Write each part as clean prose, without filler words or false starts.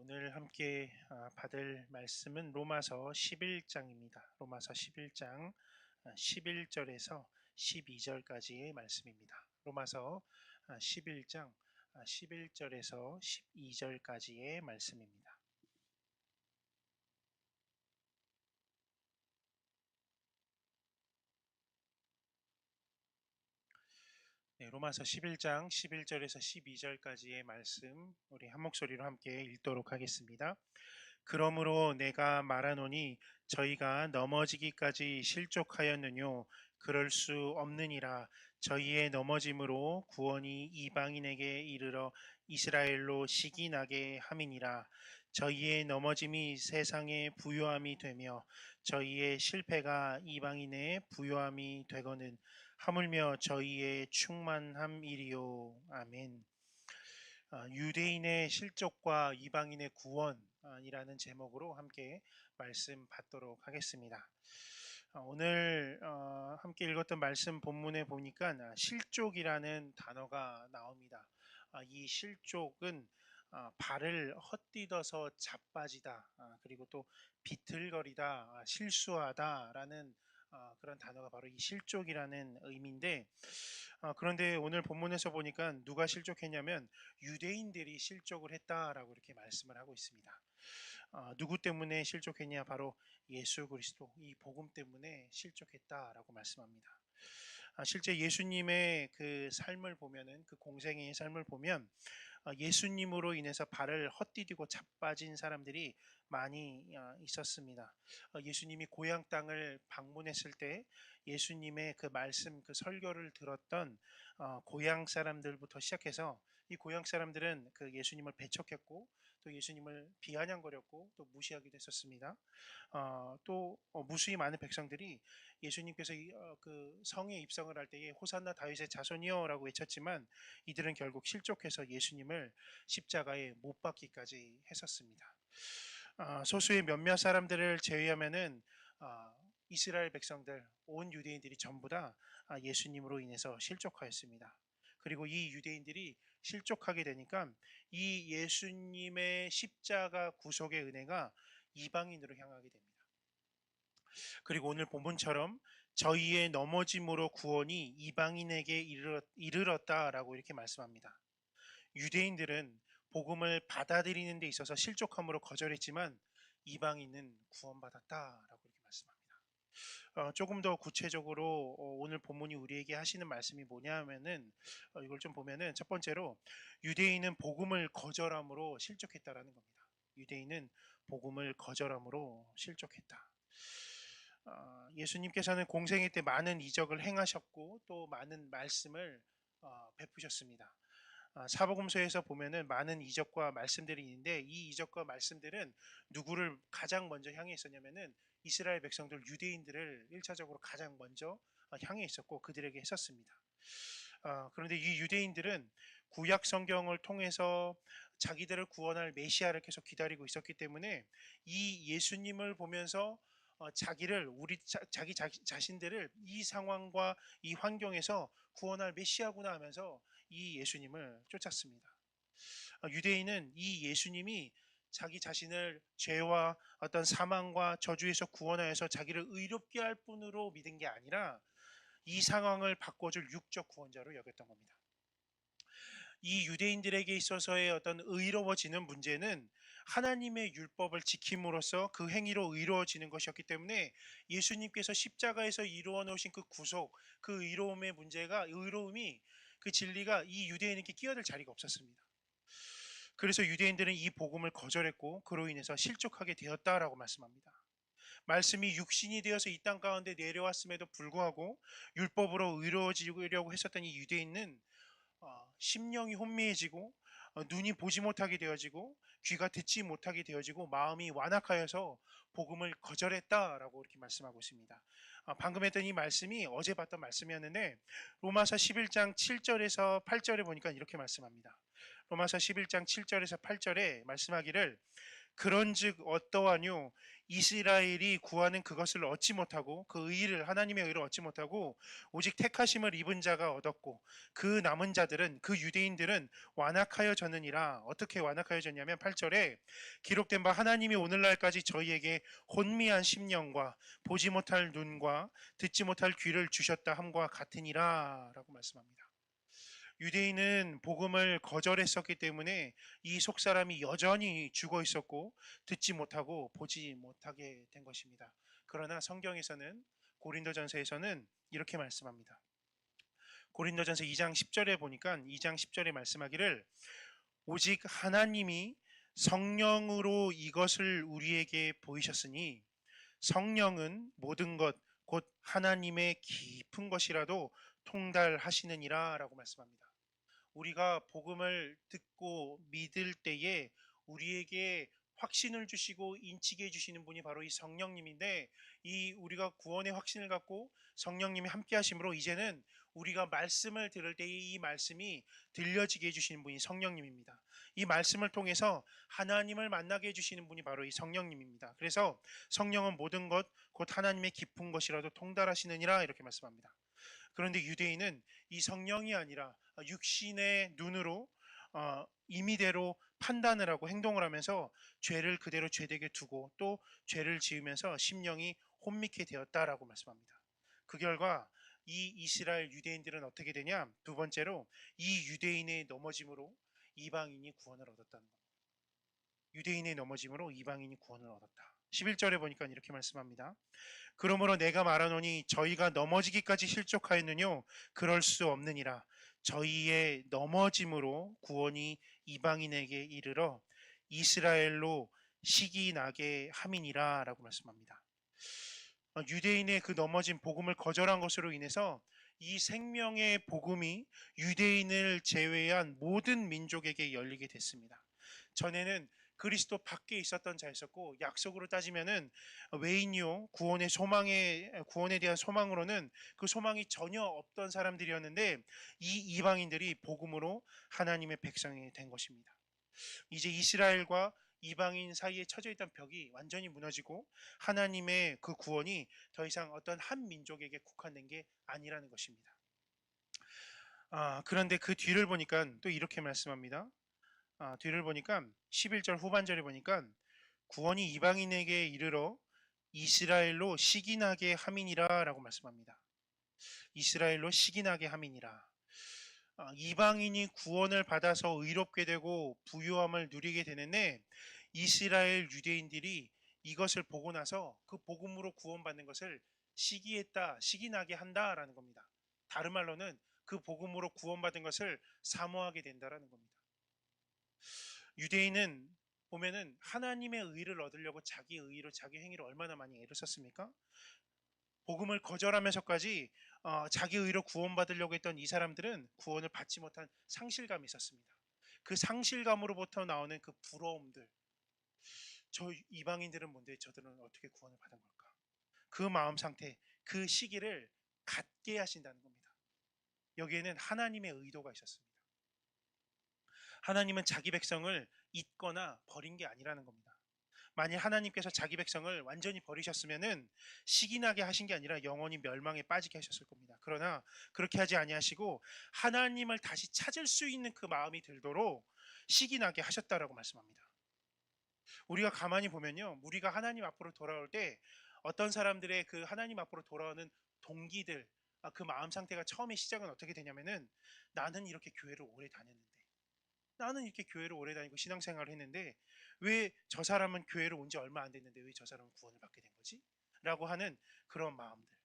오늘 함께 받을 말씀은 로마서 11장입니다. 로마서 11장 11절에서 12절까지의 말씀입니다. 로마서 11장 11절에서 12절까지의 말씀입니다. 네, 로마서 11장 11절에서 12절까지의 말씀 우리 한 목소리로 함께 읽도록 하겠습니다. 그러므로 내가 말하노니 저희가 넘어지기까지 실족하였느뇨 그럴 수 없느니라. 저희의 넘어짐으로 구원이 이방인에게 이르러 이스라엘로 시기 나게 함이니라. 저희의 넘어짐이 세상의 부요함이 되며 저희의 실패가 이방인의 부요함이 되거늘 하물며 저희의 충만함이리요. 아멘. 유대인의 실족과 이방인의 구원이라는 제목으로 함께 말씀 받도록 하겠습니다. 오늘 함께 읽었던 말씀 본문에 보니까 실족이라는 단어가 나옵니다. 이 실족은 발을 헛디뎌서 자빠지다, 그리고 또 비틀거리다, 실수하다라는 그런 단어가 바로 이 실족이라는 의미인데, 그런데 오늘 본문에서 보니까 누가 실족했냐면 유대인들이 실족을 했다라고 이렇게 말씀을 하고 있습니다. 누구 때문에 실족했냐? 바로 예수 그리스도, 이 복음 때문에 실족했다라고 말씀합니다. 실제 예수님의 그 삶을 보면은, 그 공생의 삶을 보면 예수님으로 인해서 발을 헛디디고 자빠진 사람들이 많이 있었습니다. 예수님이 고향 땅을 방문했을 때 예수님의 그 말씀, 그 설교를 들었던 고향 사람들부터 시작해서, 이 고향 사람들은 그 예수님을 배척했고 또 예수님을 비아냥거렸고 또 무시하기도 했었습니다. 또 무수히 많은 백성들이 예수님께서 그 성에 입성을 할 때에 호산나 다윗의 자손이여라고 외쳤지만 이들은 결국 실족해서 예수님을 십자가에 못 박기까지 했었습니다. 소수의 몇몇 사람들을 제외하면은 이스라엘 백성들, 온 유대인들이 전부 다 예수님으로 인해서 실족하였습니다. 그리고 이 유대인들이 실족하게 되니까 이 예수님의 십자가 구속의 은혜가 이방인으로 향하게 됩니다. 그리고 오늘 본문처럼 저희의 넘어짐으로 구원이 이방인에게 이르렀다라고 이렇게 말씀합니다. 유대인들은 복음을 받아들이는 데 있어서 실족함으로 거절했지만 이방인은 구원받았다라고 이렇게 말씀합니다. 조금 더 구체적으로 오늘 본문이 우리에게 하시는 말씀이 뭐냐 하면은 이걸 좀 보면은, 첫 번째로 유대인은 복음을 거절함으로 실족했다라는 겁니다. 유대인은 복음을 거절함으로 실족했다. 예수님께서는 공생애 때 많은 이적을 행하셨고 또 많은 말씀을 베푸셨습니다. 사복음서에서 보면은 많은 이적과 말씀들이 있는데, 이 이적과 말씀들은 누구를 가장 먼저 향해 있었냐면은 이스라엘 백성들, 유대인들을 1차적으로 가장 먼저 향해 있었고 그들에게 했었습니다. 그런데 이 유대인들은 구약 성경을 통해서 자기들을 구원할 메시아를 계속 기다리고 있었기 때문에 이 예수님을 보면서 자기를, 자기 자신들을 이 상황과 이 환경에서 구원할 메시아구나 하면서 이 예수님을 쫓았습니다. 유대인은 이 예수님이 자기 자신을 죄와 어떤 사망과 저주에서 구원하여서 자기를 의롭게 할 뿐으로 믿은 게 아니라 이 상황을 바꿔줄 육적 구원자로 여겼던 겁니다. 이 유대인들에게 있어서의 어떤 의로워지는 문제는 하나님의 율법을 지킴으로써 그 행위로 의로워지는 것이었기 때문에 예수님께서 십자가에서 이루어 놓으신 그 구속, 그 의로움의 문제가, 의로움이, 그 진리가 이 유대인에게 끼어들 자리가 없었습니다. 그래서 유대인들은 이 복음을 거절했고 그로 인해서 실족하게 되었다라고 말씀합니다. 말씀이 육신이 되어서 이 땅 가운데 내려왔음에도 불구하고 율법으로 의로워지려고 했었던 이 유대인은 심령이 혼미해지고 눈이 보지 못하게 되어지고 귀가 듣지 못하게 되어지고 마음이 완악하여서 복음을 거절했다라고 이렇게 말씀하고 있습니다. 방금 했던 이 말씀이 어제 봤던 말씀이었는데 로마서 11장 7절에서 8절에 보니까 이렇게 말씀합니다. 로마서 11장 7절에서 8절에 말씀하기를 그런즉 어떠하뇨? 이스라엘이 구하는 그것을 얻지 못하고 그 의를 하나님의 의를 얻지 못하고 오직 택하심을 입은 자가 얻었고 그 남은 자들은 그 유대인들은 완악하여졌느니라. 어떻게 완악하여졌냐면 8절에 기록된 바 하나님이 오늘날까지 저희에게 혼미한 심령과 보지 못할 눈과 듣지 못할 귀를 주셨다 함과 같으니라라고 말씀합니다. 유대인은 복음을 거절했었기 때문에 이 속사람이 여전히 죽어 있었고 듣지 못하고 보지 못하게 된 것입니다. 그러나 성경에서는 고린도전서에서는 이렇게 말씀합니다. 고린도전서 2장 10절에 보니까 2장 10절에 말씀하기를 오직 하나님이 성령으로 이것을 우리에게 보이셨으니 성령은 모든 것 곧 하나님의 깊은 것이라도 통달하시느니라 라고 말씀합니다. 우리가 복음을 듣고 믿을 때에 우리에게 확신을 주시고 인치게 해주시는 분이 바로 이 성령님인데, 이 우리가 구원의 확신을 갖고 성령님이 함께 하심으로 이제는 우리가 말씀을 들을 때에 이 말씀이 들려지게 해주시는 분이 성령님입니다. 이 말씀을 통해서 하나님을 만나게 해주시는 분이 바로 이 성령님입니다. 그래서 성령은 모든 것 곧 하나님의 깊은 것이라도 통달하시느니라 이렇게 말씀합니다. 그런데 유대인은 이 성령이 아니라 육신의 눈으로 임의대로 판단을 하고 행동을 하면서 죄를 그대로 죄되게 두고 또 죄를 지으면서 심령이 혼미케 되었다라고 말씀합니다. 그 결과 이 이스라엘 유대인들은 어떻게 되냐? 두 번째로 이 유대인의 넘어짐으로 이방인이 구원을 얻었다는 겁니다. 유대인의 넘어짐으로 이방인이 구원을 얻었다. 11절에 보니까 이렇게 말씀합니다. 그러므로 내가 말하노니 저희가 넘어지기까지 실족하였느뇨? 그럴 수 없느니라. 저희의 넘어짐으로 구원이 이방인에게 이르러 이스라엘로 시기 나게 함이니라 라고 말씀합니다. 유대인의 그 넘어진 복음을 거절한 것으로 인해서 이 생명의 복음이 유대인을 제외한 모든 민족에게 열리게 됐습니다. 전에는 그리스도 밖에 있었던 자였었고, 약속으로 따지면은 외인이요 구원에 대한 소망으로는 그 소망이 전혀 없던 사람들이었는데, 이 이방인들이 복음으로 하나님의 백성이 된 것입니다. 이제 이스라엘과 이방인 사이에 쳐져 있던 벽이 완전히 무너지고 하나님의 그 구원이 더 이상 어떤 한 민족에게 국한된 게 아니라는 것입니다. 그런데 그 뒤를 보니까 또 이렇게 말씀합니다. 뒤를 보니까 11절 후반절에 보니까 구원이 이방인에게 이르러 이스라엘로 시기나게 함이니라 라고 말씀합니다. 이스라엘로 시기나게 함이니라. 이방인이 구원을 받아서 의롭게 되고 부유함을 누리게 되는데, 이스라엘 유대인들이 이것을 보고 나서 그 복음으로 구원받는 것을 시기했다, 시기나게 한다라는 겁니다. 다른 말로는 그 복음으로 구원받은 것을 사모하게 된다라는 겁니다. 유대인은 보면은 하나님의 의를 얻으려고 자기 의로 자기 행위로 얼마나 많이 애를 썼습니까? 복음을 거절하면서까지 자기 의로 구원받으려고 했던 이 사람들은 구원을 받지 못한 상실감이 있었습니다. 그 상실감으로부터 나오는 그 부러움들, 저 이방인들은 뭔데 저들은 어떻게 구원을 받은 걸까? 그 마음 상태, 그 시기를 갖게 하신다는 겁니다. 여기에는 하나님의 의도가 있었습니다. 하나님은 자기 백성을 잊거나 버린 게 아니라는 겁니다. 만일 하나님께서 자기 백성을 완전히 버리셨으면은 시기나게 하신 게 아니라 영원히 멸망에 빠지게 하셨을 겁니다. 그러나 그렇게 하지 아니하시고 하나님을 다시 찾을 수 있는 그 마음이 들도록 시기나게 하셨다라고 말씀합니다. 우리가 가만히 보면요, 우리가 하나님 앞으로 돌아올 때 어떤 사람들의 그 하나님 앞으로 돌아오는 동기들, 그 마음 상태가 처음에 시작은 어떻게 되냐면은 나는 이렇게 교회를 오래 다녔는데, 나는 이렇게 교회를 오래 다니고 신앙생활을 했는데 왜 저 사람은 교회를 온 지 얼마 안 됐는데 왜 저 사람은 구원을 받게 된 거지? 라고 하는 그런 마음들.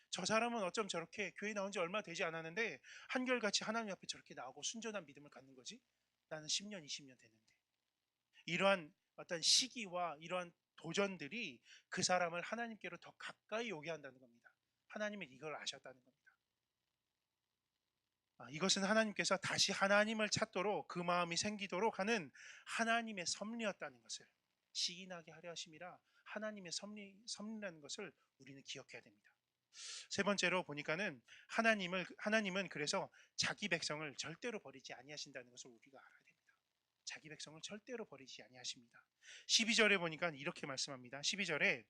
저 사람은 어쩜 저렇게 교회 나온 지 얼마 되지 않았는데 한결같이 하나님 앞에 저렇게 나오고 순전한 믿음을 갖는 거지? 나는 10년, 20년 됐는데. 이러한 어떤 시기와 이러한 도전들이 그 사람을 하나님께로 더 가까이 오게 한다는 겁니다. 하나님은 이걸 아셨다는 겁니다. 이것은 하나님께서 다시 하나님을 찾도록 그 마음이 생기도록 하는 하나님의 섭리였다는 것을, 시인하게 하려 하심이라 하나님의 섭리라는 것을 우리는 기억해야 됩니다. 세 번째로 보니까는 하나님은 그래서 자기 백성을 절대로 버리지 아니하신다는 것을 우리가 알아야 됩니다. 자기 백성을 절대로 버리지 아니하십니다. 12절에 보니까 이렇게 말씀합니다. 12절에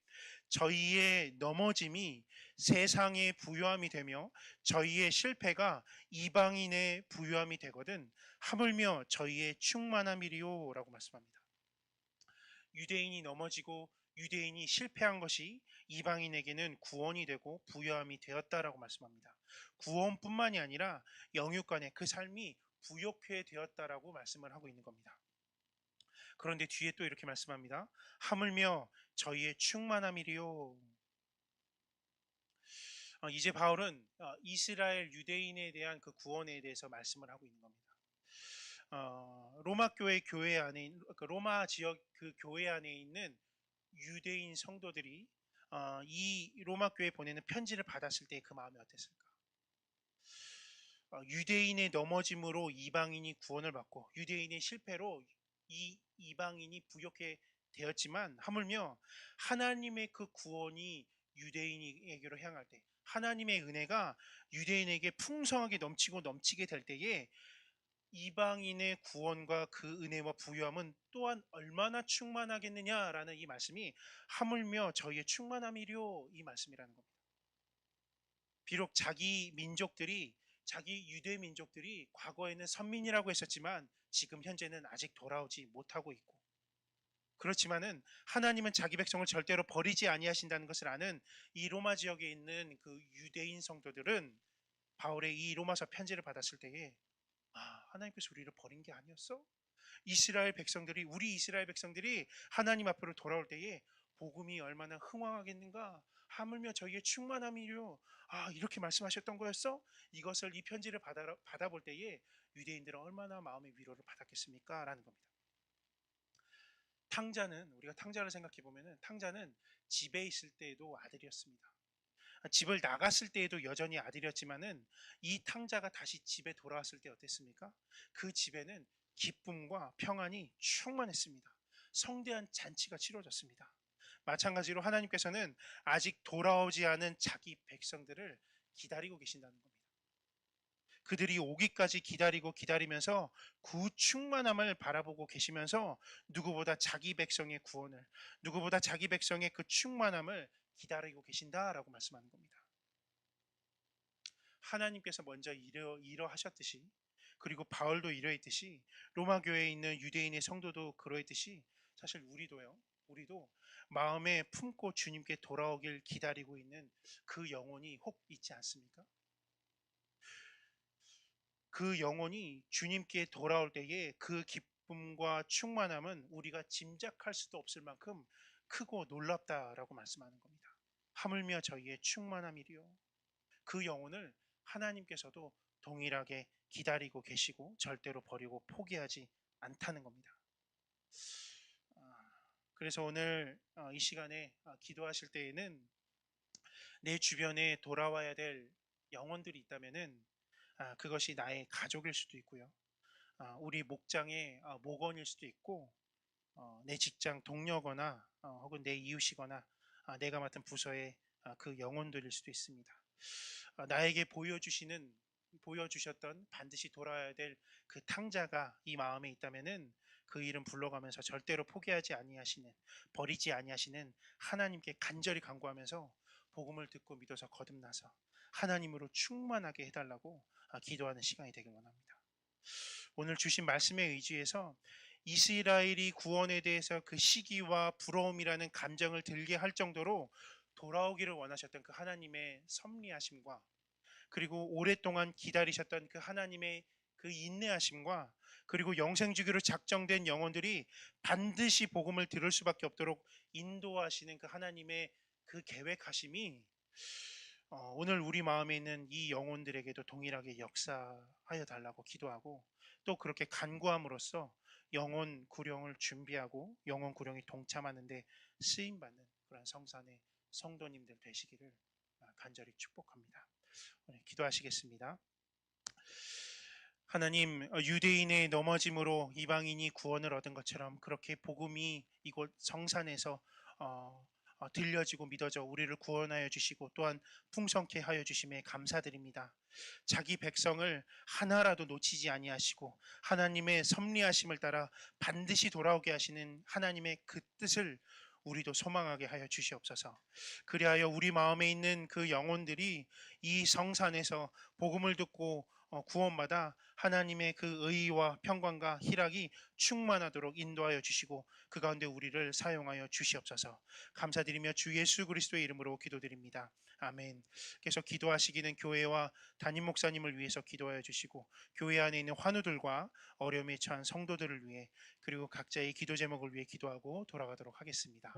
저희의 넘어짐이 세상의 부요함이 되며 저희의 실패가 이방인의 부요함이 되거든 하물며 저희의 충만함이리요 라고 말씀합니다. 유대인이 넘어지고 유대인이 실패한 것이 이방인에게는 구원이 되고 부요함이 되었다라고 말씀합니다. 구원뿐만이 아니라 영육간의 그 삶이 부욕해 되었다라고 말씀을 하고 있는 겁니다. 그런데 뒤에 또 이렇게 말씀합니다. 하물며 저희의 충만함이리요. 이제 바울은 이스라엘 유대인에 대한 그 구원에 대해서 말씀을 하고 있는 겁니다. 로마 교회 안에 로마 지역 그 교회 안에 있는 유대인 성도들이 이 로마 교회에 보내는 편지를 받았을 때 그 마음이 어땠을까? 유대인의 넘어짐으로 이방인이 구원을 받고 유대인의 실패로 이 이방인이 부욕해 되었지만 하물며 하나님의 그 구원이 유대인에게로 향할 때 하나님의 은혜가 유대인에게 풍성하게 넘치고 넘치게 될 때에 이방인의 구원과 그 은혜와 부유함은 또한 얼마나 충만하겠느냐라는 이 말씀이 하물며 저희의 충만함이려 이 말씀이라는 겁니다. 비록 자기 유대 민족들이 과거에는 선민이라고 했었지만 지금 현재는 아직 돌아오지 못하고 있고 그렇지만은 하나님은 자기 백성을 절대로 버리지 아니하신다는 것을 아는 이 로마 지역에 있는 그 유대인 성도들은 바울의 이 로마서 편지를 받았을 때에 하나님께서 우리를 버린 게 아니었어? 우리 이스라엘 백성들이 하나님 앞으로 돌아올 때에 복음이 얼마나 흥왕하겠는가? 하물며 저희의 충만함이요. 이렇게 말씀하셨던 거였어? 이 편지를 받아볼 때에 유대인들은 얼마나 마음의 위로를 받았겠습니까? 라는 겁니다. 우리가 탕자를 생각해 보면은 탕자는 집에 있을 때에도 아들이었습니다. 집을 나갔을 때에도 여전히 아들이었지만은 이 탕자가 다시 집에 돌아왔을 때 어땠습니까? 그 집에는 기쁨과 평안이 충만했습니다. 성대한 잔치가 치러졌습니다. 마찬가지로 하나님께서는 아직 돌아오지 않은 자기 백성들을 기다리고 계신다는 겁니다. 그들이 오기까지 기다리면서 그 충만함을 바라보고 계시면서 누구보다 자기 백성의 구원을, 누구보다 자기 백성의 그 충만함을 기다리고 계신다라고 말씀하는 겁니다. 하나님께서 먼저 이러하셨듯이 그리고 바울도 이러했듯이 로마 교회에 있는 유대인의 성도도 그러했듯이 사실 우리도 마음에 품고 주님께 돌아오길 기다리고 있는 그 영혼이 혹 있지 않습니까? 그 영혼이 주님께 돌아올 때에 그 기쁨과 충만함은 우리가 짐작할 수도 없을 만큼 크고 놀랍다라고 말씀하는 겁니다. 하물며 저희의 충만함이리요. 그 영혼을 하나님께서도 동일하게 기다리고 계시고 절대로 버리고 포기하지 않다는 겁니다. 그래서 오늘 이 시간에 기도하실 때에는 내 주변에 돌아와야 될 영혼들이 있다면은 그것이 나의 가족일 수도 있고요. 우리 목장의 목원일 수도 있고 내 직장 동료거나 혹은 내 이웃이거나 내가 맡은 부서의 그 영혼들일 수도 있습니다. 나에게 보여주셨던 반드시 돌아야 될 그 탕자가 이 마음에 있다면은 그 이름 불러가면서 절대로 포기하지 아니하시는 버리지 아니하시는 하나님께 간절히 간구하면서 복음을 듣고 믿어서 거듭나서 하나님으로 충만하게 해달라고 기도하는 시간이 되길 원합니다. 오늘 주신 말씀에 의지해서 이스라엘이 구원에 대해서 그 시기와 부러움이라는 감정을 들게 할 정도로 돌아오기를 원하셨던 그 하나님의 섭리하심과 그리고 오랫동안 기다리셨던 그 하나님의 그 인내하심과 그리고 영생 주기로 작정된 영혼들이 반드시 복음을 들을 수밖에 없도록 인도하시는 그 하나님의 그 계획하심이 오늘 우리 마음에 있는 이 영혼들에게도 동일하게 역사하여 달라고 기도하고 또 그렇게 간구함으로써 영혼 구령을 준비하고 영혼 구령이 동참하는데 쓰임받는 그런 성산의 성도님들 되시기를 간절히 축복합니다. 오늘 기도하시겠습니다. 하나님, 유대인의 넘어짐으로 이방인이 구원을 얻은 것처럼 그렇게 복음이 이곳 성산에서 들려지고 믿어져 우리를 구원하여 주시고 또한 풍성케 하여 주심에 감사드립니다. 자기 백성을 하나라도 놓치지 아니하시고 하나님의 섭리하심을 따라 반드시 돌아오게 하시는 하나님의 그 뜻을 우리도 소망하게 하여 주시옵소서. 그리하여 우리 마음에 있는 그 영혼들이 이 성산에서 복음을 듣고 구원받아 하나님의 그 의와 평강과 희락이 충만하도록 인도하여 주시고 그 가운데 우리를 사용하여 주시옵소서. 감사드리며 주 예수 그리스도의 이름으로 기도드립니다. 아멘. 계속 기도하시기는 교회와 담임 목사님을 위해서 기도하여 주시고 교회 안에 있는 환우들과 어려움에 처한 성도들을 위해 그리고 각자의 기도 제목을 위해 기도하고 돌아가도록 하겠습니다.